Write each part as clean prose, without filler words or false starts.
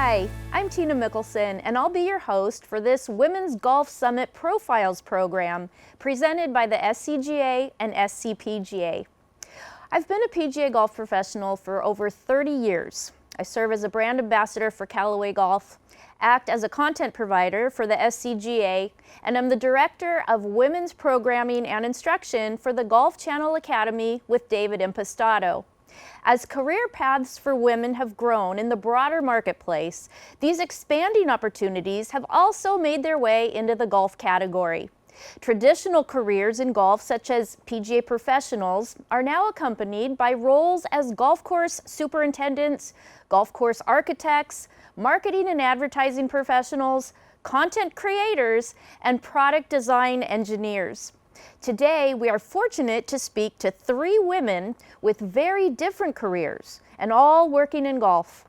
Hi, I'm Tina Mickelson, and I'll be your host for this Women's Golf Summit Profiles program presented by the SCGA and SCPGA. I've been a PGA golf professional for over 30 years. I serve as a brand ambassador for Callaway Golf, act as a content provider for the SCGA, and I'm the director of women's programming and instruction for the Golf Channel Academy with David Impastato. As career paths for women have grown in the broader marketplace, these expanding opportunities have also made their way into the golf category. Traditional careers in golf, such as PGA professionals, are now accompanied by roles as golf course superintendents, golf course architects, marketing and advertising professionals, content creators, and product design engineers. Today, we are fortunate to speak to three women with very different careers and all working in golf.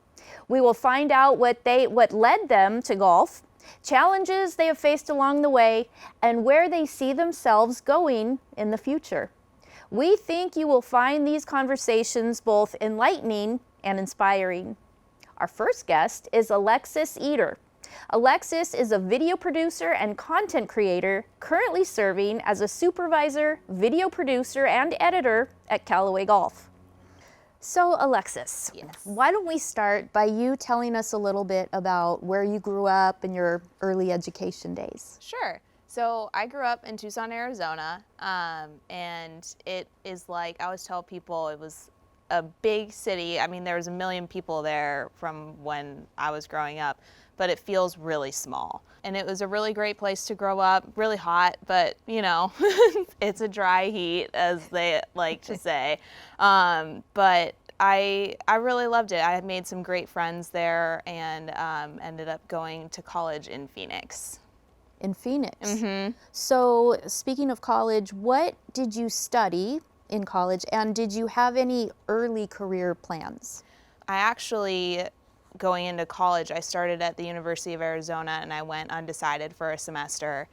We will find out what led them to golf, challenges they have faced along the way, and where they see themselves going in the future. We think you will find these conversations both enlightening and inspiring. Our first guest is Alexis Eater. Alexis is a video producer and content creator currently serving as a supervisor, video producer, and editor at Callaway Golf. So Alexis, Why don't we start by you telling us a little bit about where you grew up in your early education days? Sure. So I grew up in Tucson, Arizona, and it is like, I always tell people, it was a big city. I mean, there was 1 million people there from when I was growing up, but it feels really small. And it was a really great place to grow up, really hot, but you know, it's a dry heat, as they like to say. But I really loved it. I had made some great friends there and ended up going to college in Phoenix. In Phoenix? Mm-hmm. So speaking of college, what did you study in college, and did you have any early career plans? I actually, going into college, I started at the University of Arizona and I went undecided for a semester.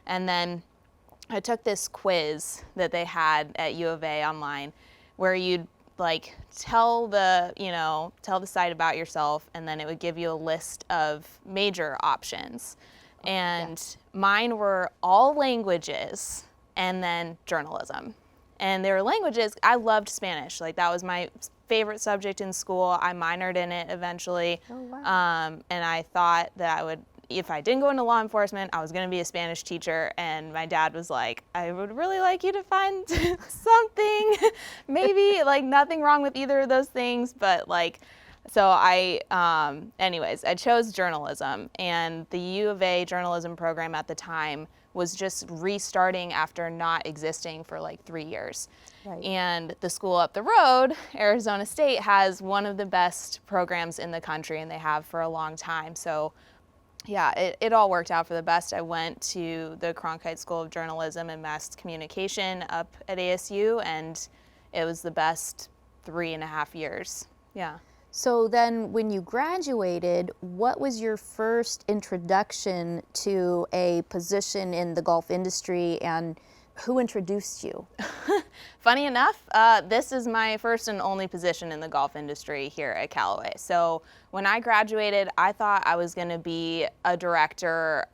And then I took this quiz that they had at U of A online where you'd like tell the site about yourself, and then it would give you a list of major options. And mine were all languages and then journalism. And there were languages. I loved Spanish. Like, that was my favorite subject in school. I minored in it eventually. Oh, wow. And I thought that I would, if I didn't go into law enforcement, I was going to be a Spanish teacher. And my dad was like, I would really like you to find something. Maybe, like, nothing wrong with either of those things. But, like, so anyways, I chose journalism. And the U of A journalism program at the time was just restarting after not existing for like 3 years. Right. And the school up the road, Arizona State, has one of the best programs in the country, and they have for a long time. So yeah, it all worked out for the best. I went to the Cronkite School of Journalism and Mass Communication up at ASU, and it was the best 3.5 years. Yeah. So then when you graduated, what was your first introduction to a position in the golf industry, and who introduced you? Funny enough, this is my first and only position in the golf industry here at Callaway. So when I graduated, I thought I was going to be a director,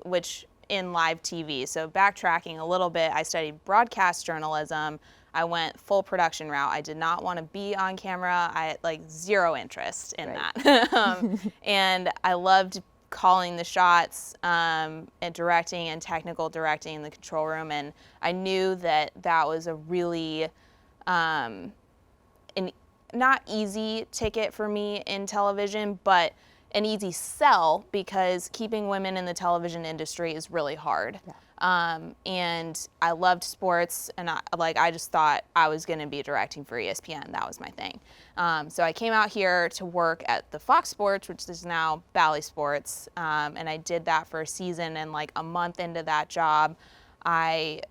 which in live TV. So backtracking a little bit, I studied broadcast journalism. I went full production route. I did not want to be on camera. I had like zero interest in that. And I loved calling the shots and directing and technical directing in the control room. And I knew that that was a really an not easy ticket for me in television, but an easy sell, because keeping women in the television industry is really hard. Yeah. And I loved sports, and I just thought I was going to be directing for ESPN. That was my thing. So I came out here to work at the Fox Sports, which is now Bally Sports, and I did that for a season. And like a month into that job, I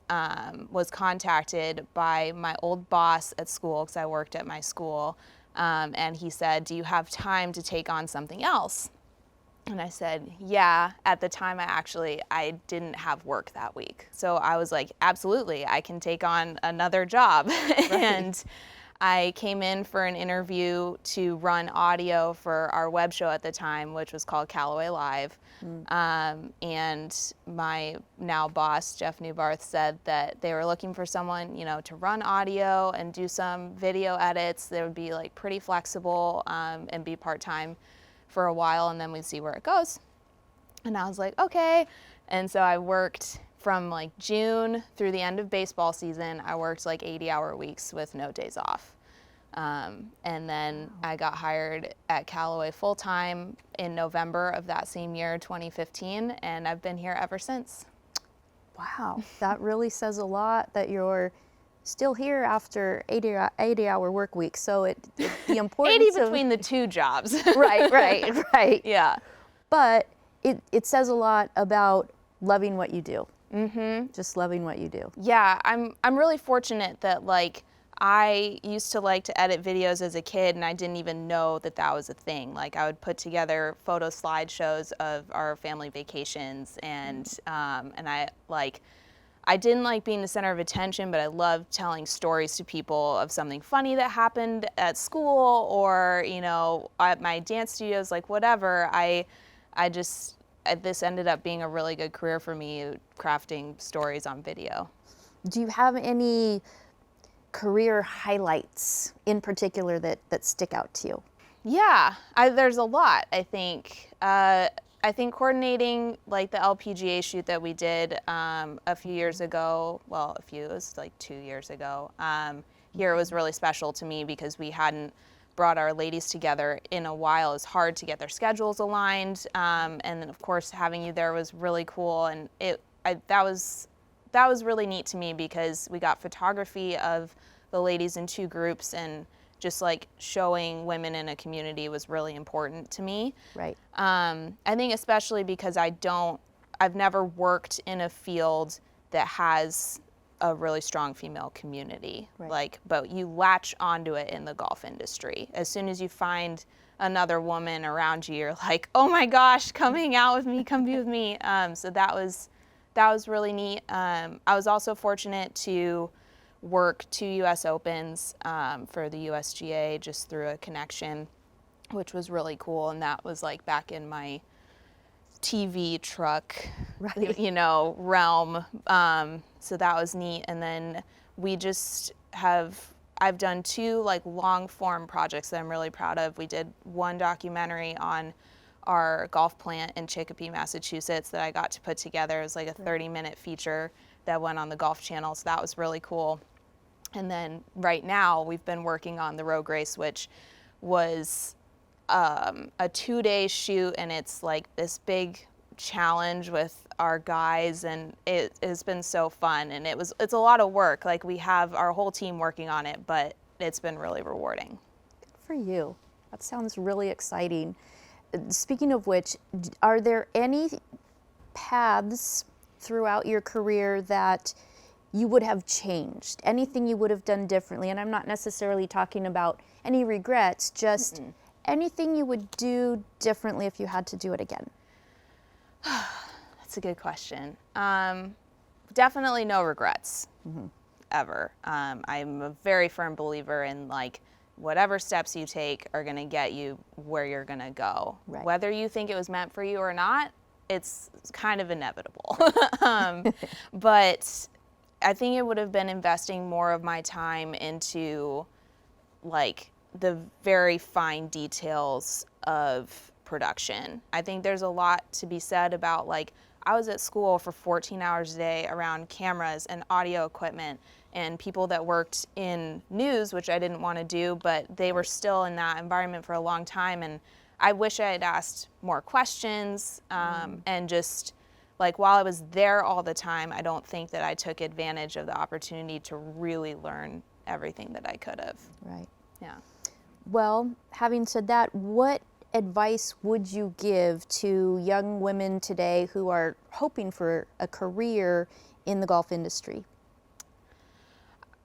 was contacted by my old boss at school, because I worked at my school, and he said, "Do you have time to take on something else?" And I said, yeah. At the time, I didn't have work that week. So I was like, absolutely, I can take on another job. Right. And I came in for an interview to run audio for our web show at the time, which was called Callaway Live. And my now boss, Jeff Newbarth, said that they were looking for someone, you know, to run audio and do some video edits. They would be like pretty flexible and be part-time for a while, and then we'd see where it goes. And I was like, okay. And so I worked from like June through the end of baseball season. I worked like 80-hour weeks with no days off. And then I got hired at Callaway full-time in November of that same year, 2015, and I've been here ever since. Wow, that really says a lot that you're still here after 80-hour work week. So the importance 80 between the two jobs. right. Yeah. But it says a lot about loving what you do. Mm-hmm. Just loving what you do. Yeah, I'm really fortunate that like I used to like to edit videos as a kid, and I didn't even know that that was a thing. Like I would put together photo slideshows of our family vacations, and I didn't like being the center of attention, but I loved telling stories to people of something funny that happened at school or, you know, at my dance studios, like whatever. This ended up being a really good career for me, crafting stories on video. Do you have any career highlights in particular that stick out to you? Yeah, there's a lot, I think. I think coordinating like the LPGA shoot that we did a few years ago, it was like 2 years ago, here was really special to me because we hadn't brought our ladies together in a while. It's hard to get their schedules aligned, and then of course having you there was really cool, and that was really neat to me because we got photography of the ladies in two groups, and just like showing women in a community was really important to me. Right. I think especially because I've never worked in a field that has a really strong female community. Right. But you latch onto it in the golf industry. As soon as you find another woman around you, you're like, oh my gosh, come hang out with me, come be with me. So that was really neat. I was also fortunate to work 2 U.S. Opens for the USGA just through a connection, which was really cool. And that was like back in my TV truck, Right. you know, realm. So that was neat. And then I've done 2 like long form projects that I'm really proud of. We did one documentary on our golf plant in Chicopee, Massachusetts that I got to put together. It was like a 30-minute feature that went on the Golf Channel, so that was really cool. And then right now we've been working on the Rogue Race, which was a 2-day shoot, and it's like this big challenge with our guys, and it has been so fun, and it's a lot of work. Like we have our whole team working on it, but it's been really rewarding. Good for you. That sounds really exciting. Speaking of which, are there any paths throughout your career that you would have changed? Anything you would have done differently? And I'm not necessarily talking about any regrets, just anything you would do differently if you had to do it again? That's a good question. Definitely no regrets, ever. I'm a very firm believer in like whatever steps you take are going to get you where you're going to go. Right. Whether you think it was meant for you or not, it's kind of inevitable. But I think it would have been investing more of my time into like the very fine details of production. I think there's a lot to be said about like I was at school for 14 hours a day around cameras and audio equipment and people that worked in news, which I didn't want to do, but they were still in that environment for a long time. And I wish I had asked more questions and just like while I was there all the time, I don't think that I took advantage of the opportunity to really learn everything that I could have. Right. Yeah. Well, having said that, what advice would you give to young women today who are hoping for a career in the golf industry?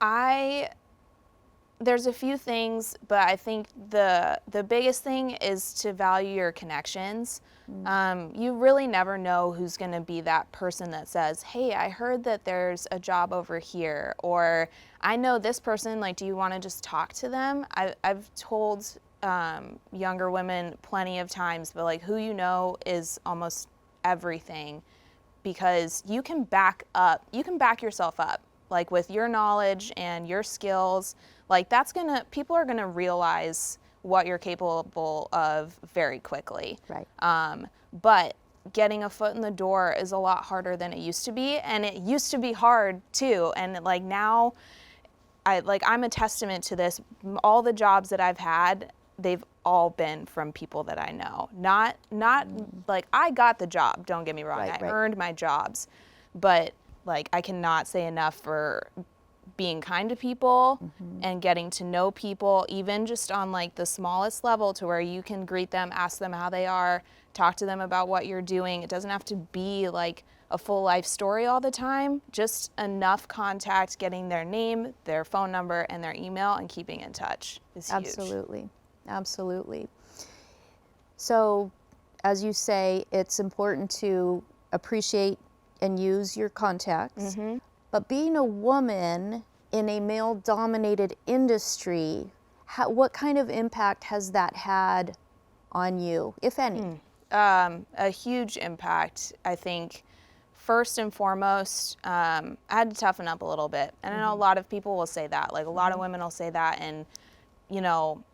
I there's a few things, but I think the biggest thing is to value your connections. You really never know who's going to be that person that says, hey, I heard that there's a job over here, or I know this person, like, do you want to just talk to them? I've told younger women plenty of times, but like, who you know is almost everything, because you can back yourself up, like with your knowledge and your skills. Like, people are gonna realize what you're capable of very quickly. Right. But getting a foot in the door is a lot harder than it used to be, and it used to be hard too. And like now, I'm a testament to this. All the jobs that I've had, they've all been from people that I know. Not like I got the job, don't get me wrong. Right, I right. earned my jobs, but like I cannot say enough for being kind to people and getting to know people, even just on like the smallest level, to where you can greet them, ask them how they are, talk to them about what you're doing. It doesn't have to be like a full life story all the time, just enough contact, getting their name, their phone number, and their email, and keeping in touch is huge. Absolutely. Absolutely. So, as you say, it's important to appreciate and use your contacts. But being a woman in a male-dominated industry, what kind of impact has that had on you, if any? A huge impact, I think. First and foremost, I had to toughen up a little bit. And I know a lot of people will say that. Like, a lot of women will say that. And, you know,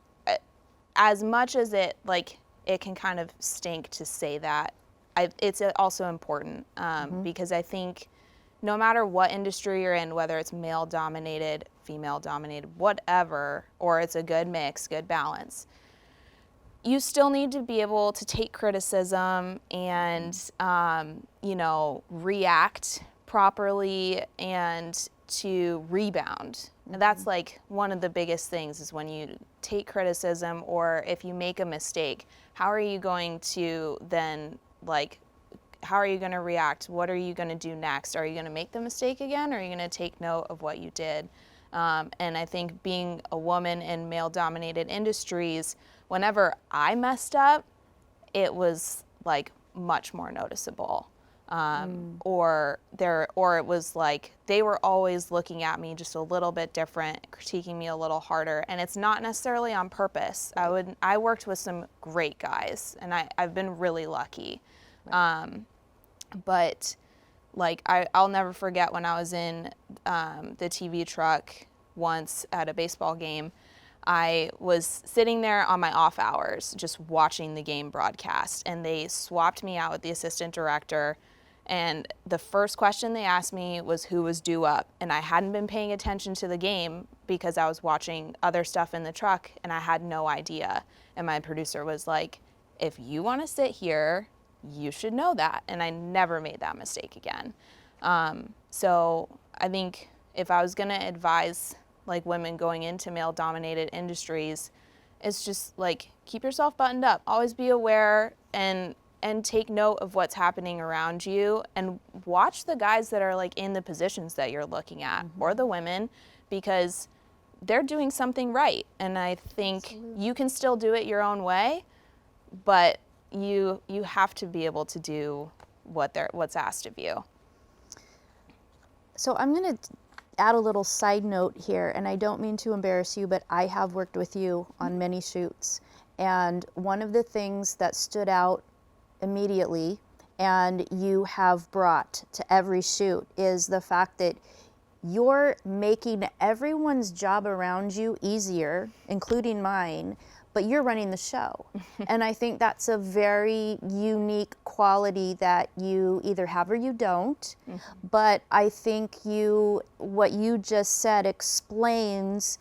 as much as it can kind of stink to say that, it's also important, because I think no matter what industry you're in, whether it's male-dominated, female-dominated, whatever, or it's a good mix, good balance, you still need to be able to take criticism and, react properly and to rebound. And that's like one of the biggest things, is when you take criticism, or if you make a mistake, how are you going to then, how are you going to react? What are you going to do next? Are you going to make the mistake again, or are you going to take note of what you did? And I think being a woman in male-dominated industries, whenever I messed up, it was like much more noticeable. Or it was like they were always looking at me just a little bit different, critiquing me a little harder, and it's not necessarily on purpose. I worked with some great guys, and I've been really lucky. But like I'll never forget when I was in the TV truck once at a baseball game. I was sitting there on my off hours just watching the game broadcast, and they swapped me out with the assistant director. And the first question they asked me was who was due up. And I hadn't been paying attention to the game because I was watching other stuff in the truck, and I had no idea. And my producer was like, if you want to sit here, you should know that. And I never made that mistake again. So I think if I was going to advise like women going into male-dominated industries, it's just like keep yourself buttoned up. Always be aware and take note of what's happening around you, and watch the guys that are like in the positions that you're looking at, or the women, because they're doing something right. And I think you can still do it your own way, but you have to be able to do what's asked of you. So I'm going to add a little side note here, and I don't mean to embarrass you, but I have worked with you on many shoots. And one of the things that stood out immediately, and you have brought to every shoot, is the fact that you're making everyone's job around you easier, including mine, but you're running the show. And I think that's a very unique quality that you either have or you don't. But I think what you just said explains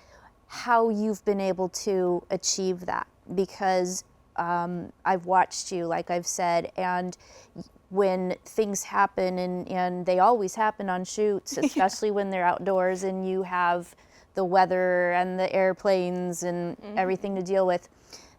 how you've been able to achieve that, because I've watched you, like I've said, and when things happen, and they always happen on shoots, especially when they're outdoors and you have the weather and the airplanes and everything to deal with,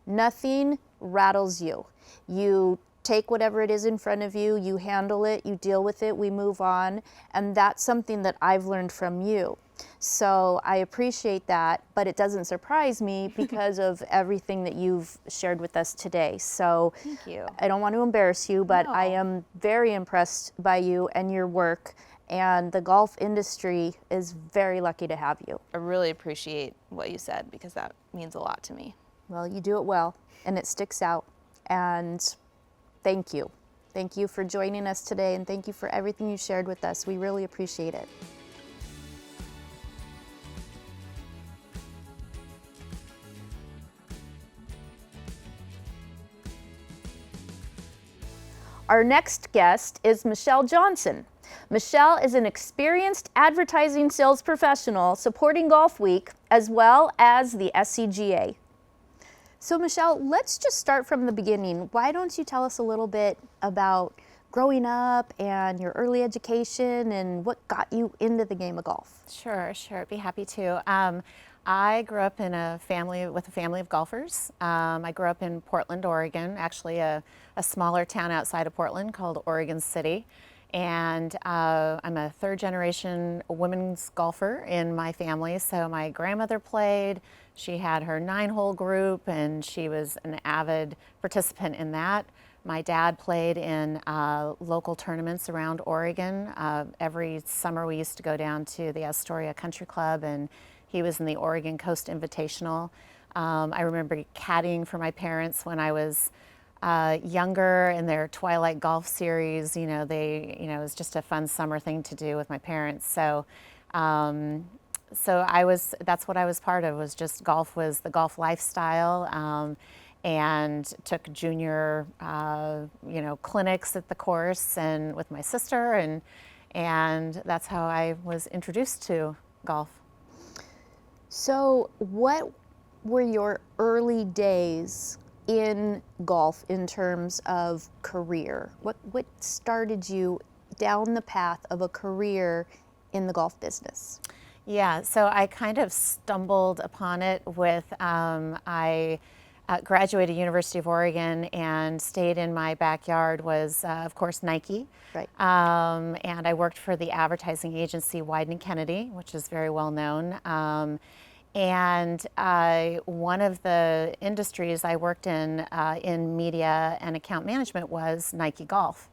nothing rattles you. You take whatever it is in front of you, you handle it, you deal with it, we move on, and that's something that I've learned from you. So I appreciate that, but it doesn't surprise me because of everything that you've shared with us today. So Thank you. I don't want to embarrass you, but I No. am very impressed by you and your work, and the golf industry is very lucky to have you. I really appreciate what you said because that means a lot to me. Well, you do it well, and it sticks out, and thank you. Thank you for joining us today, and thank you for everything you shared with us. We really appreciate it. Our next guest is Michelle Johnson. Michelle is an experienced advertising sales professional supporting Golf Week as well as the SCGA. So Michelle, let's just start from the beginning. Why don't you tell us a little bit about growing up and your early education and what got you into the game of golf? Sure, I'd be happy to. I grew up in a family of golfers. I grew up in Portland, Oregon, actually a smaller town outside of Portland called Oregon City. And I'm a third generation women's golfer in my family. So my grandmother played, she had her 9-hole group, and she was an avid participant in that. My dad played in local tournaments around Oregon. Every summer we used to go down to the Astoria Country Club, and he was in the Oregon Coast Invitational. I remember caddying for my parents when I was younger in their Twilight Golf Series. It was just a fun summer thing to do with my parents. So that's what I was part of, was just golf was the golf lifestyle. And took junior, clinics at the course and with my sister, and that's how I was introduced to golf. So what were your early days in golf in terms of career? What started you down the path of a career in the golf business? Yeah, so I kind of stumbled upon it with, I graduated University of Oregon, and stayed in my backyard was, of course, Nike. Right. And I worked for the advertising agency Wieden & Kennedy, which is very well known. And one of the industries I worked in media and account management was Nike Golf.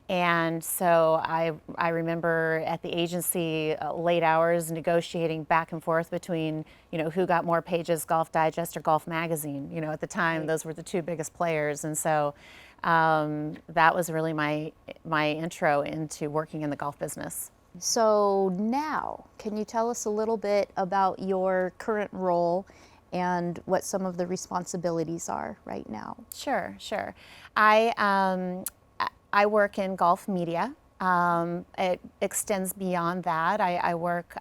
And so I remember at the agency late hours negotiating back and forth between, who got more pages, Golf Digest or Golf Magazine. At the time, those were the two biggest players. And so that was really my intro into working in the golf business. So now, can you tell us a little bit about your current role and what some of the responsibilities are right now? Sure. I work in golf media. It extends beyond that. I work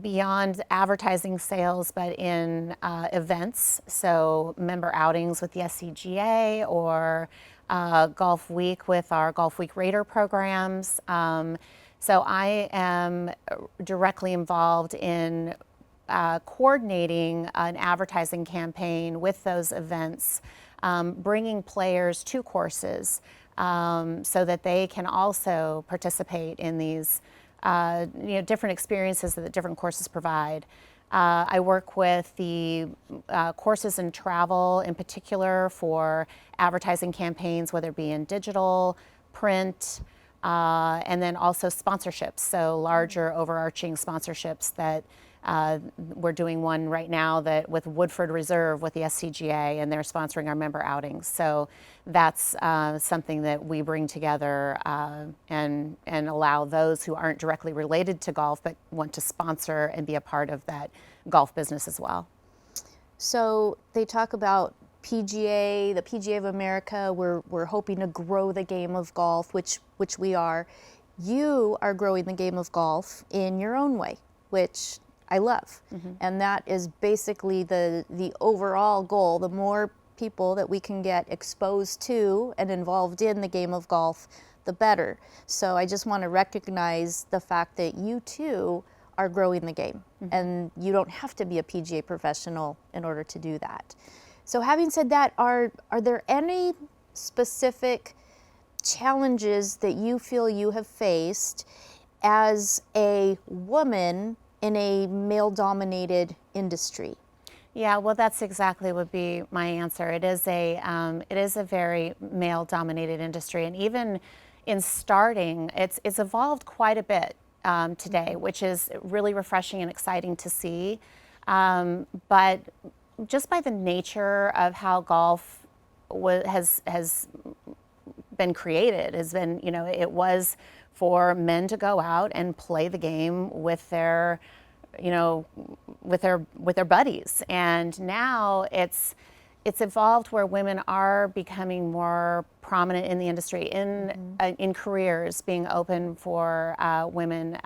beyond advertising sales, but in events, so member outings with the SCGA or Golf Week with our Golf Week Raider programs. So I am directly involved in coordinating an advertising campaign with those events, bringing players to courses so that they can also participate in these different experiences that different courses provide. I work with the courses in travel in particular for advertising campaigns, whether it be in digital, print, and then also sponsorships, so larger overarching sponsorships that we're doing one right now that with Woodford Reserve with the SCGA, and they're sponsoring our member outings. So that's something that we bring together and allow those who aren't directly related to golf but want to sponsor and be a part of that golf business as well. So they talk about PGA, the PGA of America. We're hoping to grow the game of golf, which we are. You are growing the game of golf in your own way, which I love. Mm-hmm. And that is basically the overall goal. The more people that we can get exposed to and involved in the game of golf, the better. So I just want to recognize the fact that you too are growing the game. Mm-hmm. And you don't have to be a PGA professional in order to do that. So having said that, are there any specific challenges that you feel you have faced as a woman in a male-dominated industry? Yeah, well, that's exactly would be my answer. It is a very male-dominated industry, and even in starting, it's evolved quite a bit today, which is really refreshing and exciting to see. But just by the nature of how golf has been created, has been, it was for men to go out and play the game with their with their buddies, and now it's evolved where women are becoming more prominent in the industry, in careers being open for women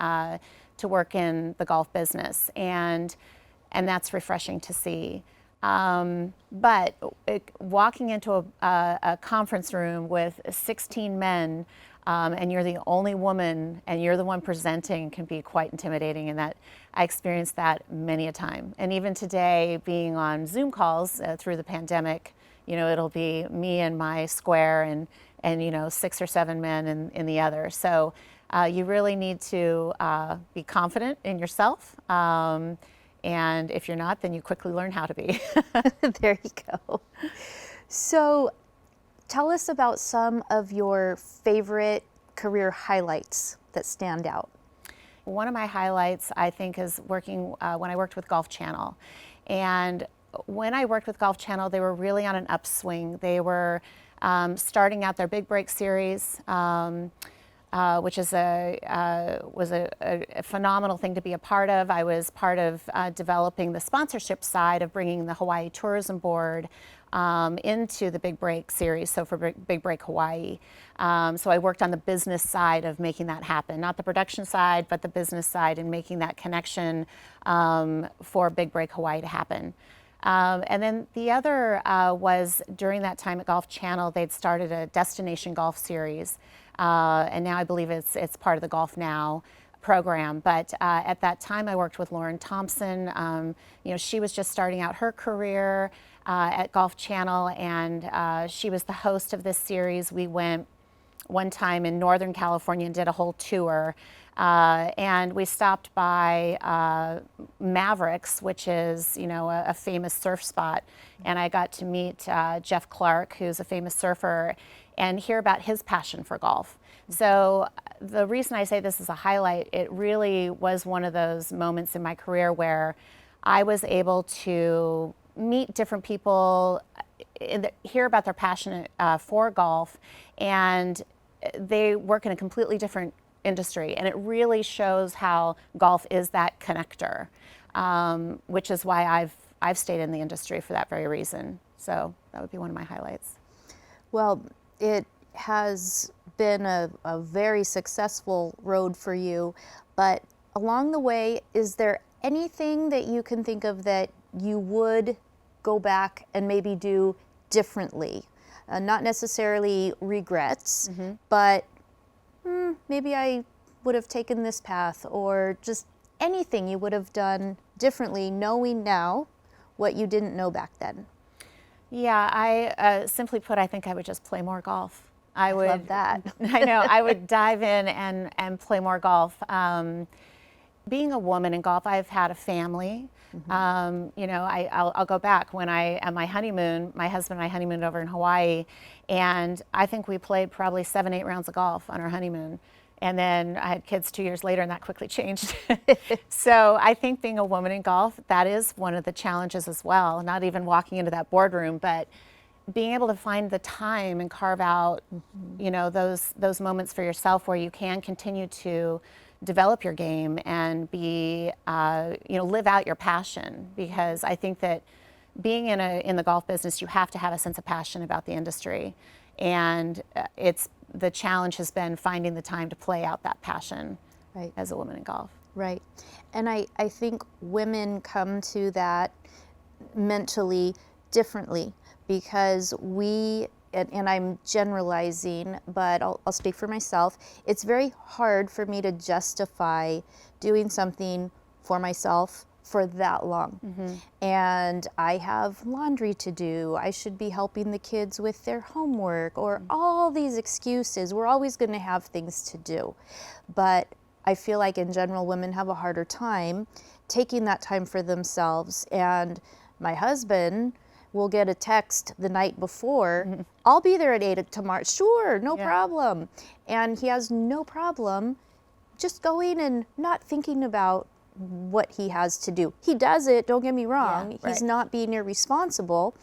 to work in the golf business, and that's refreshing to see. But walking into a conference room with 16 men, and you're the only woman and you're the one presenting, can be quite intimidating, and that I experienced that many a time. And even today, being on Zoom calls through the pandemic, it'll be me and my square and 6 or 7 men in the other. So you really need to be confident in yourself. And if you're not, then you quickly learn how to be. There you go. So tell us about some of your favorite career highlights that stand out. One of my highlights, I think, is working when I worked with Golf Channel. And when I worked with Golf Channel, they were really on an upswing. They were starting out their Big Break series, which was a phenomenal thing to be a part of. I was part of developing the sponsorship side of bringing the Hawaii Tourism Board into the Big Break series, so for Big Break Hawaii. So I worked on the business side of making that happen, not the production side, but the business side, and making that connection for Big Break Hawaii to happen. And then the other was during that time at Golf Channel, they'd started a destination golf series. And now I believe it's part of the Golf Now program. But at that time, I worked with Lauren Thompson. She was just starting out her career at Golf Channel, and she was the host of this series. We went one time in Northern California and did a whole tour. And we stopped by Mavericks, which is, a famous surf spot. And I got to meet Jeff Clark, who's a famous surfer, and hear about his passion for golf. So the reason I say this is a highlight, it really was one of those moments in my career where I was able to meet different people, hear about their passion for golf, and they work in a completely different industry. And it really shows how golf is that connector, which is why I've stayed in the industry for that very reason. So that would be one of my highlights. Well, it has been a very successful road for you, but along the way, is there anything that you can think of that you would go back and maybe do differently? Not necessarily regrets, but maybe I would have taken this path, or just anything you would have done differently, knowing now what you didn't know back then. Yeah, I simply put, I think I would just play more golf. I would love that. I know, I would dive in and play more golf. Being a woman in golf, I've had a family. I'll go back when at my honeymoon, my husband and I honeymooned over in Hawaii, and I think we played probably 7-8 rounds of golf on our honeymoon. And then I had kids 2 years later, and that quickly changed. So I think being a woman in golf, that is one of the challenges as well. Not even walking into that boardroom, but being able to find the time and carve out, those moments for yourself where you can continue to develop your game and be, live out your passion. Because I think that being in the golf business, you have to have a sense of passion about the industry, and the challenge has been finding the time to play out that passion as a woman in golf. Right. And I think women come to that mentally differently, because and I'm generalizing, but I'll speak for myself, it's very hard for me to justify doing something for myself for that long. And I have laundry to do, I should be helping the kids with their homework, or all these excuses. We're always going to have things to do. But I feel like in general women have a harder time taking that time for themselves. And my husband will get a text the night before, I'll be there at 8 tomorrow. Sure, no problem. And he has no problem just going and not thinking about what he has to do. He does it, don't get me wrong. He's not being irresponsible.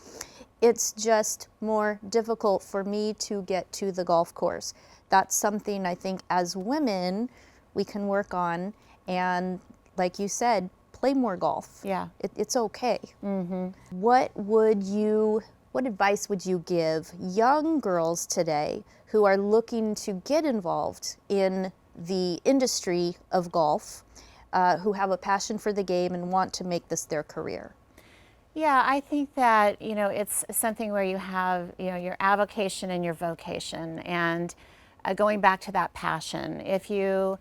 It's just more difficult for me to get to the golf course. That's something I think as women we can work on, and like you said, play more golf. Yeah. It's okay. What advice would you give young girls today who are looking to get involved in the industry of golf, who have a passion for the game and want to make this their career? Yeah, I think that, it's something where you have, your avocation and your vocation, and going back to that passion. If you,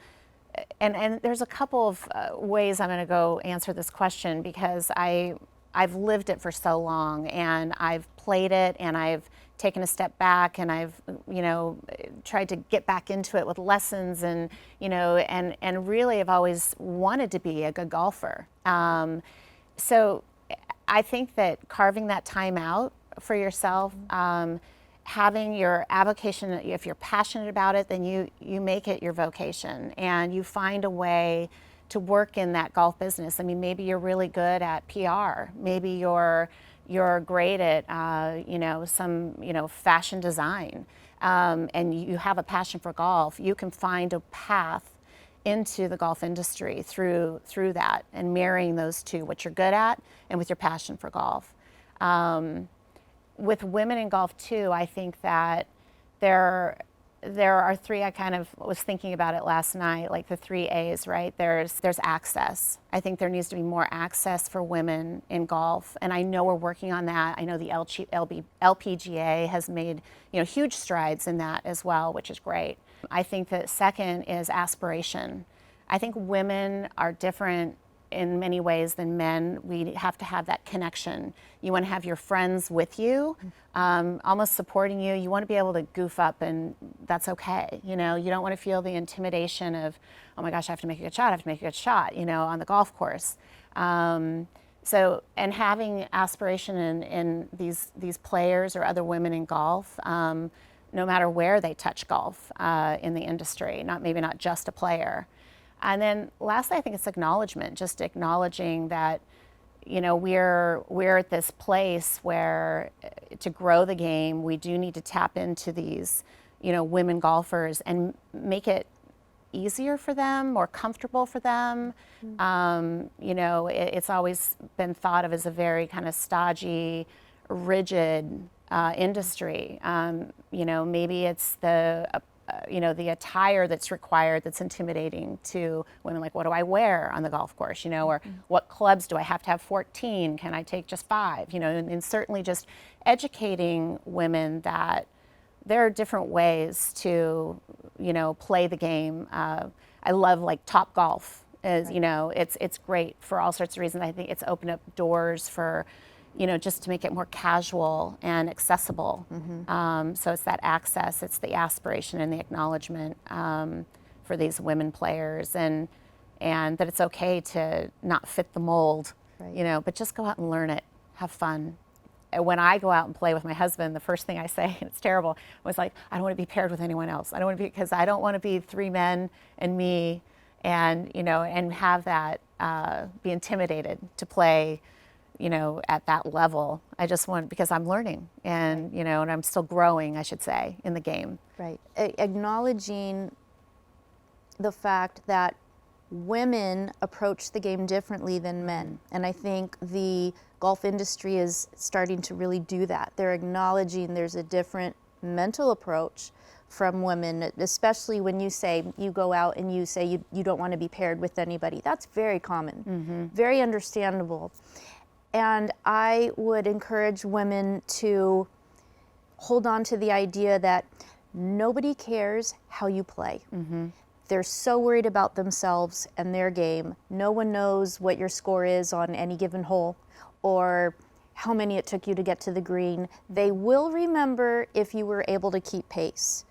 and there's a couple of ways I'm going to go answer this question, because I've lived it for so long, and I've played it, and I've taken a step back, and I've, tried to get back into it with lessons, and, and really have always wanted to be a good golfer. So I think that carving that time out for yourself, having your avocation, if you're passionate about it, then you make it your vocation, and you find a way to work in that golf business. I mean, maybe you're really good at PR. Maybe you're great at, some, fashion design, and you have a passion for golf. You can find a path into the golf industry through that, and marrying those two, what you're good at and with your passion for golf. With women in golf too, I think that there are three. I kind of was thinking about it last night, like the 3 A's, right? There's access. I think there needs to be more access for women in golf, and I know we're working on that. I know the LPGA has made huge strides in that as well, which is great. I think that second is aspiration. I think women are different in many ways than men. We have to have that connection. You want to have your friends with you, almost supporting you. You want to be able to goof up, and that's okay. You don't want to feel the intimidation of, oh my gosh, I have to make a good shot, on the golf course. So, and having aspiration in these players or other women in golf, no matter where they touch golf in the industry, maybe not just a player. And then lastly, I think it's acknowledgement, just acknowledging that, we're at this place where to grow the game, we do need to tap into these, women golfers and make it easier for them, more comfortable for them. It's always been thought of as a very kind of stodgy, rigid industry. Maybe it's the attire that's required that's intimidating to women, like what do I wear on the golf course, or what clubs do I have to have 14? Can I take just 5? And certainly just educating women that there are different ways to, play the game. I love like Top Golf, it's great for all sorts of reasons. I think it's opened up doors for, just to make it more casual and accessible. So it's that access, it's the aspiration and the acknowledgement for these women players, and that it's okay to not fit the mold, but just go out and learn it, have fun. When I go out and play with my husband, the first thing I say, and it's terrible, was like, I don't want to be paired with anyone else. Because I don't want to be 3 men and me, and and have that be intimidated to play at that level. I just want, because I'm learning, and and I'm still growing, I should say, in the game. Right. Acknowledging the fact that women approach the game differently than men. And I think the golf industry is starting to really do that. They're acknowledging there's a different mental approach from women, especially when you go out and you say you don't want to be paired with anybody. That's very common, very understandable. And I would encourage women to hold on to the idea that nobody cares how you play. They're so worried about themselves and their game. No one knows what your score is on any given hole, or how many it took you to get to the green. They will remember if you were able to keep pace.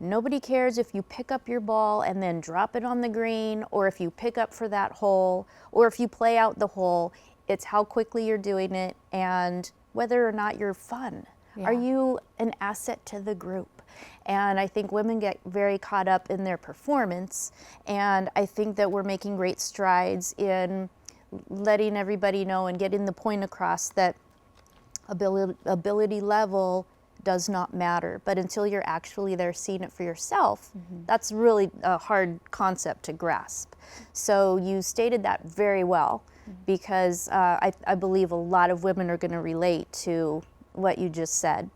Nobody cares if you pick up your ball and then drop it on the green, or if you pick up for that hole, or if you play out the hole. It's how quickly you're doing it and whether or not you're fun. Are you an asset to the group? And I think women get very caught up in their performance, and I think that we're making great strides in letting everybody know and getting the point across that ability level does not matter. But until you're actually there seeing it for yourself, that's really a hard concept to grasp. So you stated that very well, because I believe a lot of women are going to relate to what you just said.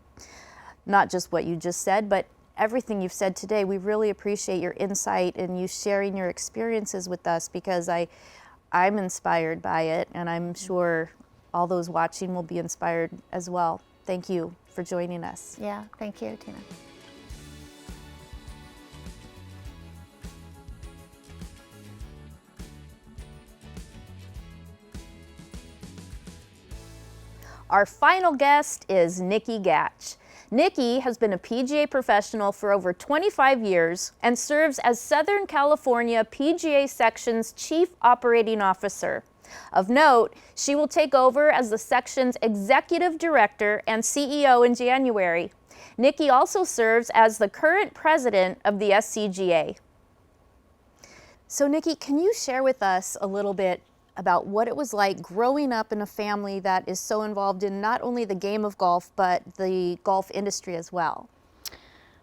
Not just what you just said, but everything you've said today. We really appreciate your insight and you sharing your experiences with us, because I'm inspired by it, and I'm sure all those watching will be inspired as well. Thank you for joining us. Yeah, thank you, Tina. Our final guest is Nikki Gatch. Nikki has been a PGA professional for over 25 years and serves as Southern California PGA Section's Chief Operating Officer. Of note, she will take over as the section's Executive Director and CEO in January. Nikki also serves as the current president of the SCGA. So Nikki, can you share with us a little bit about what it was like growing up in a family that is so involved in not only the game of golf, but the golf industry as well?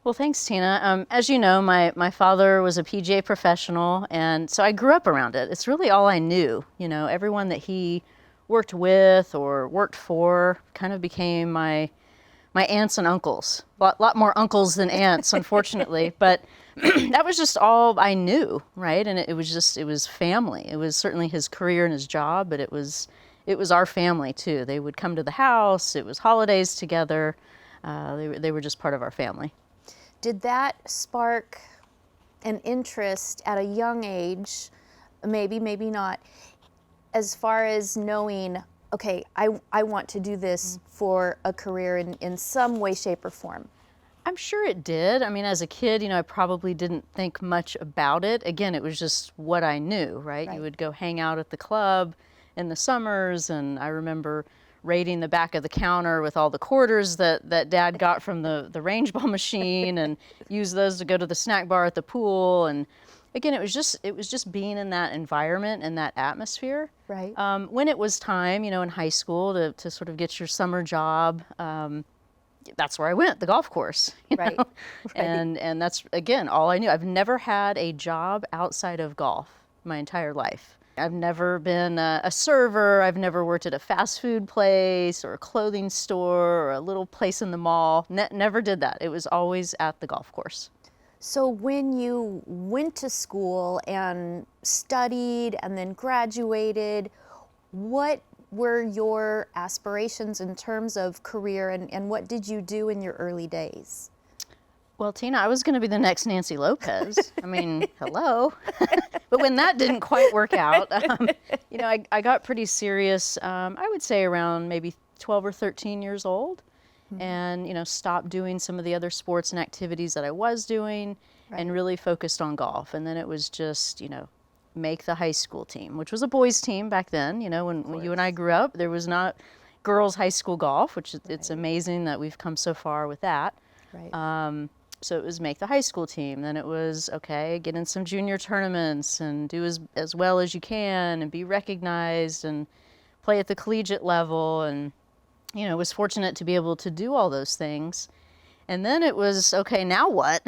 Well, thanks, Tina. As you know, my father was a PGA professional, and so I grew up around it. It's really all I knew. You know, everyone that he worked with or worked for kind of became my aunts and uncles. A lot more uncles than aunts, unfortunately, but that was just all I knew, right? And it was family. It was certainly his career and his job, but it was our family too. They would come to the house. It was holidays together. They were just part of our family. Did that spark an interest at a young age, maybe not, as far as knowing, okay, I want to do this for a career in some way, shape, or form? I'm sure it did. I mean, as a kid, I probably didn't think much about it. Again, it was just what I knew, right? You would go hang out at the club in the summers, and I remember raiding the back of the counter with all the quarters that Dad got from the range ball machine, and use those to go to the snack bar at the pool. And again, it was just being in that environment and that atmosphere. Right. When it was time, in high school to sort of get your summer job, that's where I went, the golf course. Right. And that's, again, all I knew. I've never had a job outside of golf my entire life. I've never been a server. I've never worked at a fast food place or a clothing store or a little place in the mall. Never did that. It was always at the golf course. So when you went to school and studied and then graduated, what were your aspirations in terms of career, and what did you do in your early days? Well, Tina, I was going to be the next Nancy Lopez. I mean, hello. But when that didn't quite work out, I got pretty serious, I would say around maybe 12 or 13 years old, and, stopped doing some of the other sports and activities that I was doing, and really focused on golf. And then it was just, make the high school team, which was a boys' team back then. When you and I grew up, there was not girls' high school golf, which it's amazing that we've come so far with that. Right. So it was make the high school team. Then it was, okay, get in some junior tournaments and do as well as you can and be recognized and play at the collegiate level. And, was fortunate to be able to do all those things. And then it was, okay, now what?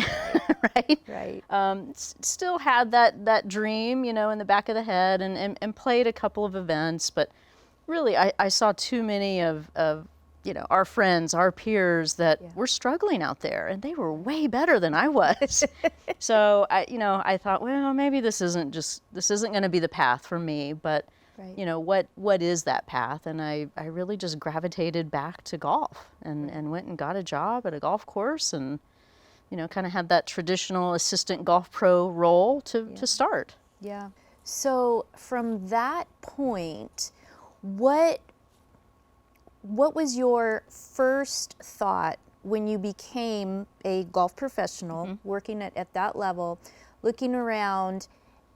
Right? Right. Still had that dream, in the back of the head, and played a couple of events. But really, I saw too many of our friends, our peers that were struggling out there, and they were way better than I was. So I thought, well, maybe this isn't going to be the path for me, but what is that path? And I really just gravitated back to golf and went and got a job at a golf course, and kind of had that traditional assistant golf pro role to start. Yeah. So from that point, what what was your first thought when you became a golf professional, working at that level, looking around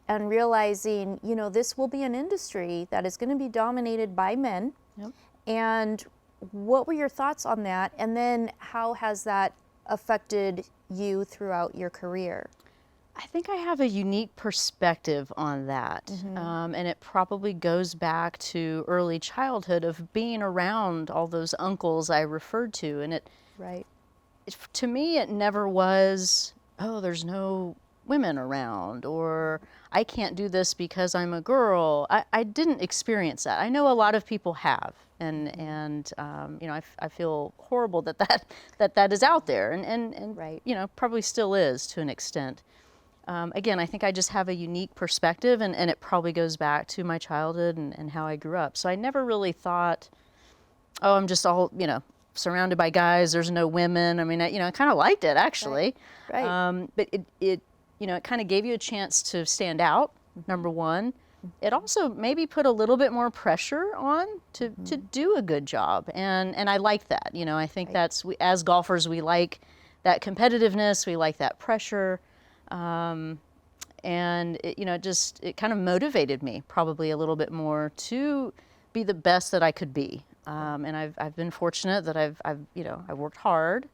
and realizing, you know, this will be an industry that is going to be dominated by men? Yep. And what were your thoughts on that? And then how has that affected you throughout your career? I think I have a unique perspective on that. And it probably goes back to early childhood of being around all those uncles I referred to. And Right. to me, it never was, oh, there's no women around, or I can't do this because I'm a girl. I didn't experience that. I know a lot of people have. And you know, I feel horrible that is out there. And Right. you know, probably still is to an extent. Again, I think I just have a unique perspective, and it probably goes back to my childhood and how I grew up. So I never really thought, oh, I'm just all, you know, surrounded by guys, there's no women. I mean, you know, I kind of liked it, actually. Right. But it you know, it kind of gave you a chance to stand out, number one. It also maybe put a little bit more pressure on to do a good job. And I like that. You know, I think that's, as golfers, we like that competitiveness, we like that pressure. And it, you know, it kind of motivated me probably a little bit more to be the best that I could be. And I've been fortunate that I've you know, I worked hard,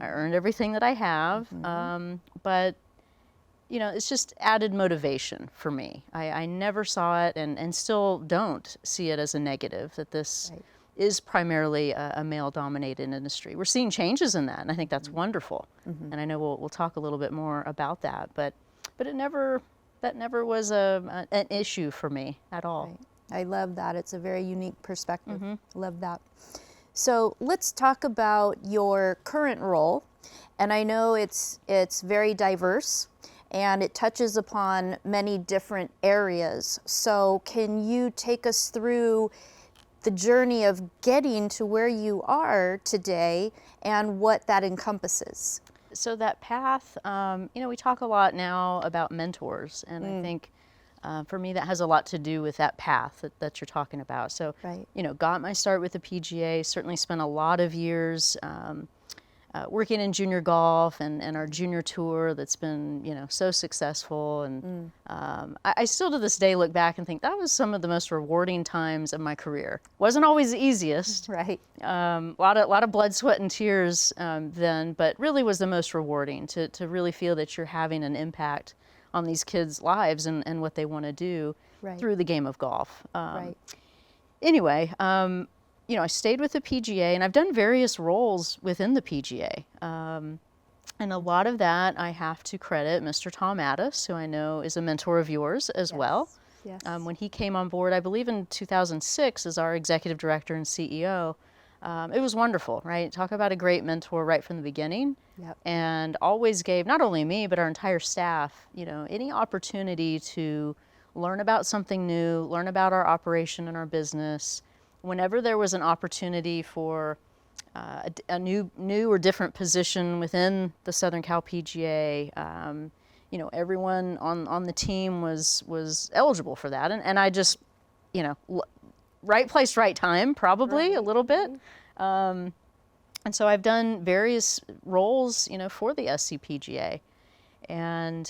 I earned everything that I have. But you know, it's just added motivation for me. I never saw it, and still don't see it as a negative, that this is primarily a male-dominated industry. We're seeing changes in that, and I think that's wonderful. And I know we'll talk a little bit more about that, but that never was an issue for me at all. Right. I love that. It's a very unique perspective. Love that. So let's talk about your current role. And I know it's very diverse, and it touches upon many different areas. So can you take us through the journey of getting to where you are today and what that encompasses? So that path, you know, we talk a lot now about mentors, and I think for me that has a lot to do with that path that you're talking about. So, you know, got my start with the PGA, certainly spent a lot of years working in junior golf and our junior tour that's been, you know, so successul. And I still to this day look back and think that was some of the most rewarding times of my career. Wasn't always the easiest. Right. A lot of blood, sweat, and tears then, but really was the most rewarding to really feel that you're having an impact on these kids' lives and what they want to do through the game of golf. Anyway, you know, I stayed with the PGA, and I've done various roles within the PGA. And a lot of that I have to credit Mr. Tom Addis, who I know is a mentor of yours as well. Yes. When he came on board, I believe in 2006 as our executive director and CEO, it was wonderful, right? Talk about a great mentor right from the beginning. And always gave, not only me, but our entire staff, you know, any opportunity to learn about something new, learn about our operation and our business. Whenever there was an opportunity for a new or different position within the Southern Cal PGA, you know, everyone on the team was eligible for that. And I just, you know, right place, right time, probably a little bit. And so I've done various roles, you know, for the SCPGA. And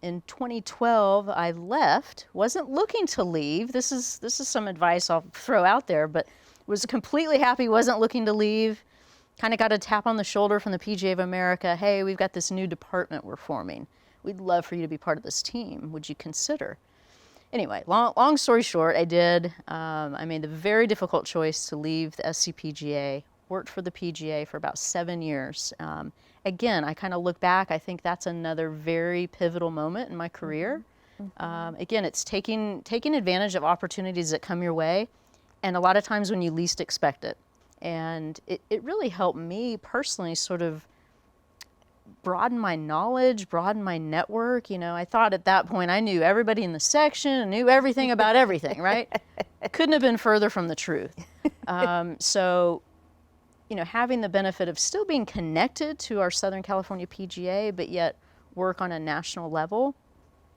in 2012, I left. Wasn't looking to leave. This is some advice I'll throw out there, but was completely happy. Wasn't looking to leave. Kind of got a tap on the shoulder from the PGA of America. Hey, we've got this new department we're forming. We'd love for you to be part of this team. Would you consider? Anyway, long story short, I did. I made the very difficult choice to leave the SCPGA. Worked for the PGA for about 7 years. Again, I kind of look back, I think that's another very pivotal moment in my career. Again, it's taking advantage of opportunities that come your way, and a lot of times when you least expect it. And it really helped me personally sort of broaden my knowledge, broaden my network. You know, I thought at that point I knew everybody in the section and knew everything about everything, right? Couldn't have been further from the truth. So, you know, having the benefit of still being connected to our Southern California PGA, but yet work on a national level,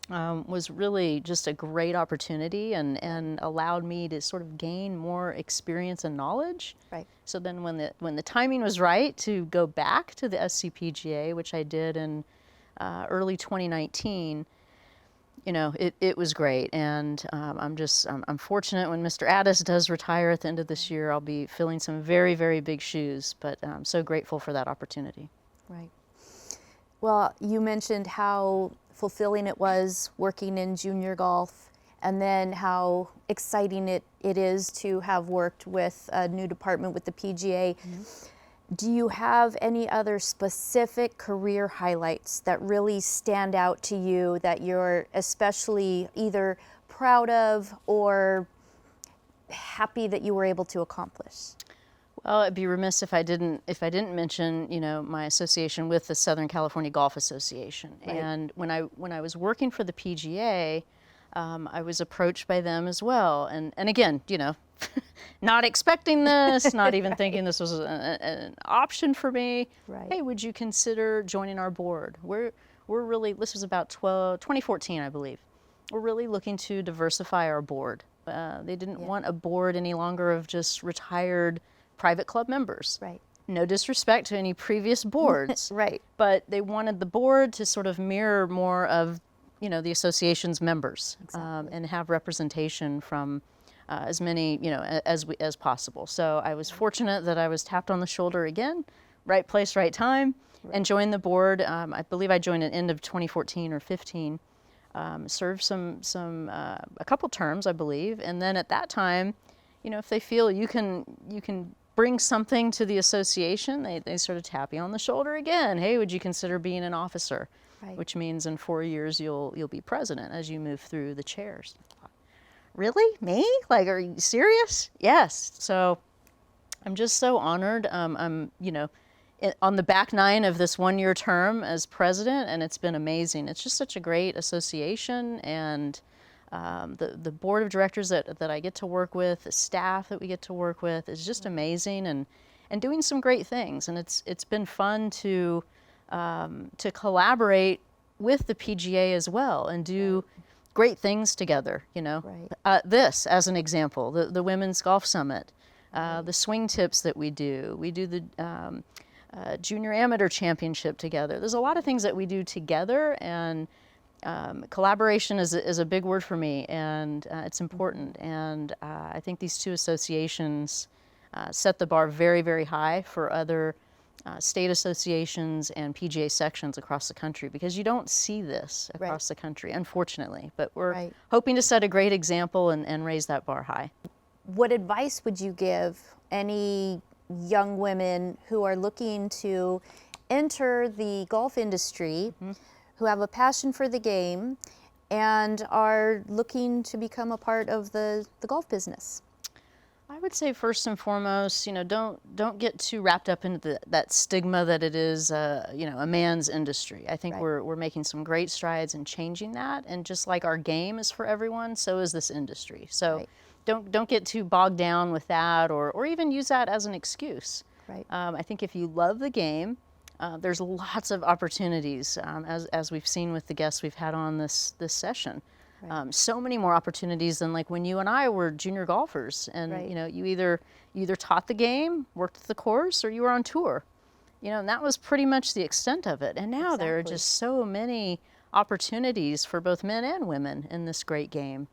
was really just a great opportunity and allowed me to sort of gain more experience and knowledge. Right. So then when the timing was right to go back to the SCPGA, which I did in early 2019, it was great. And I'm fortunate when Mr. Addis does retire at the end of this year, I'll be filling some very, very big shoes, but I'm so grateful for that opportunity. Right. Well, you mentioned how fulfilling it was working in junior golf, and then how exciting it is to have worked with a new department with the PGA. Do you have any other specific career highlights that really stand out to you that you're especially either proud of or happy that you were able to accomplish? Well, I'd be remiss if I didn't mention, my association with the Southern California Golf Association. Right. And when I was working for the PGA, I was approached by them as well. And again, not expecting this, not even thinking this was an option for me. Right. Hey, would you consider joining our board? We're really, this was about 2014, I believe. We're really looking to diversify our board. They didn't want a board any longer of just retired private club members. Right. No disrespect to any previous boards. Right. But they wanted the board to sort of mirror more of, the association's members. Exactly. And have representation from as many, as possible. So I was fortunate that I was tapped on the shoulder again, right place, right time, and joined the board. I believe I joined at end of 2014 or 15. Served a couple terms, I believe, and then at that time, if they feel you can bring something to the association, they sort of tap you on the shoulder again. Hey, would you consider being an officer? Right. Which means in 4 years you'll be president as you move through the chairs. Really? Me? Like, are you serious? Yes. So I'm just so honored. I'm on the back nine of this 1 year term as president, and it's been amazing. It's just such a great association, and the board of directors that I get to work with, the staff that we get to work with is just amazing, and doing some great things. And it's been fun to collaborate with the PGA as well and do great things together. Right. This as an example, the Women's Golf Summit, the swing tips that we do the Junior Amateur Championship together. There's a lot of things that we do together, and collaboration is a big word for me, and it's important. And I think these two associations set the bar very, very high for other state associations and PGA sections across the country, because you don't see this across the country, unfortunately. But we're hoping to set a great example and raise that bar high. What advice would you give any young women who are looking to enter the golf industry, who have a passion for the game and are looking to become a part of the golf business? I would say first and foremost, don't get too wrapped up into that stigma that it is, a man's industry. I think we're making some great strides in changing that, and just like our game is for everyone, so is this industry. So don't get too bogged down with that, or even use that as an excuse. Right. I think if you love the game, there's lots of opportunities, as we've seen with the guests we've had on this session. So many more opportunities than like when you and I were junior golfers, and you either taught the game, worked the course, or you were on tour. And that was pretty much the extent of it. And now there are just so many opportunities for both men and women in this great game.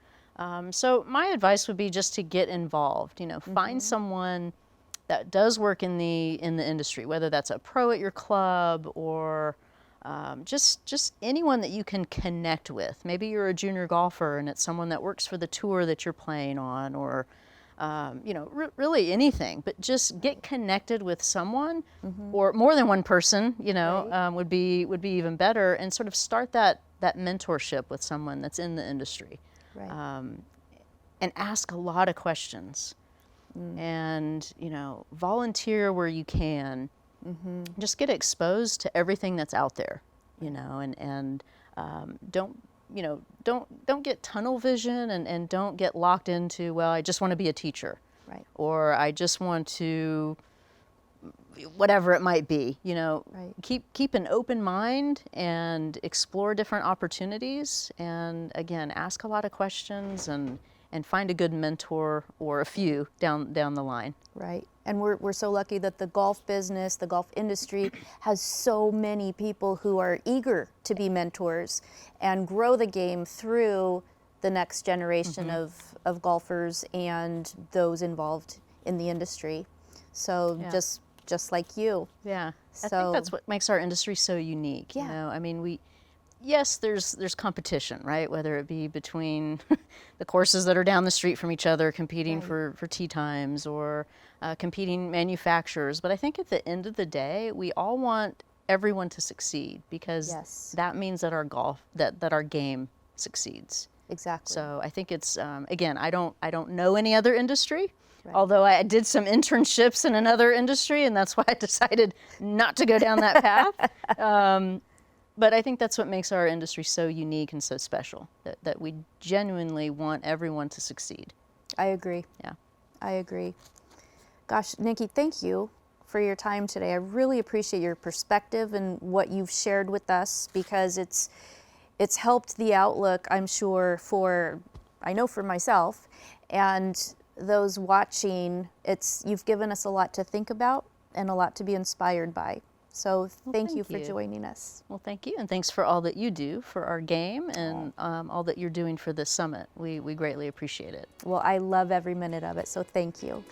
So my advice would be just to get involved. Find someone that does work in the industry, whether that's a pro at your club or just anyone that you can connect with. Maybe you're a junior golfer and it's someone that works for the tour that you're playing on, or really anything. But just get connected with someone, or more than one person. Would be even better, and sort of start that mentorship with someone that's in the industry, and ask a lot of questions, and volunteer where you can. Just get exposed to everything that's out there, and don't get tunnel vision, and don't get locked into, well, I just want to be a teacher, or I just want to whatever it might be, Right. keep an open mind and explore different opportunities. And again, ask a lot of questions and find a good mentor or a few down the line. Right. And we're so lucky that the golf business, the golf industry has so many people who are eager to be mentors and grow the game through the next generation of golfers and those involved in the industry. So Yeah. just like you. Yeah, I So- think that's what makes our industry so unique. Yeah. I mean, yes, there's competition, right? Whether it be between the courses that are down the street from each other, competing Right. for tee times, or competing manufacturers. But I think at the end of the day, we all want everyone to succeed, because Yes. that means that that our game succeeds. Exactly. So I think it's again, I don't know any other industry. Right. Although I did some internships in another industry, and that's why I decided not to go down that path. But I think that's what makes our industry so unique and so special, that we genuinely want everyone to succeed. I agree. Yeah. I agree. Gosh, Nikki, thank you for your time today. I really appreciate your perspective and what you've shared with us, because it's helped the outlook, I'm sure, I know for myself and those watching. You've given us a lot to think about and a lot to be inspired by. So thank you thank for you. joining us. Well, thank you, and thanks for all that you do for our game and all that you're doing for this summit. We greatly appreciate it. Well, I love every minute of it, so thank you.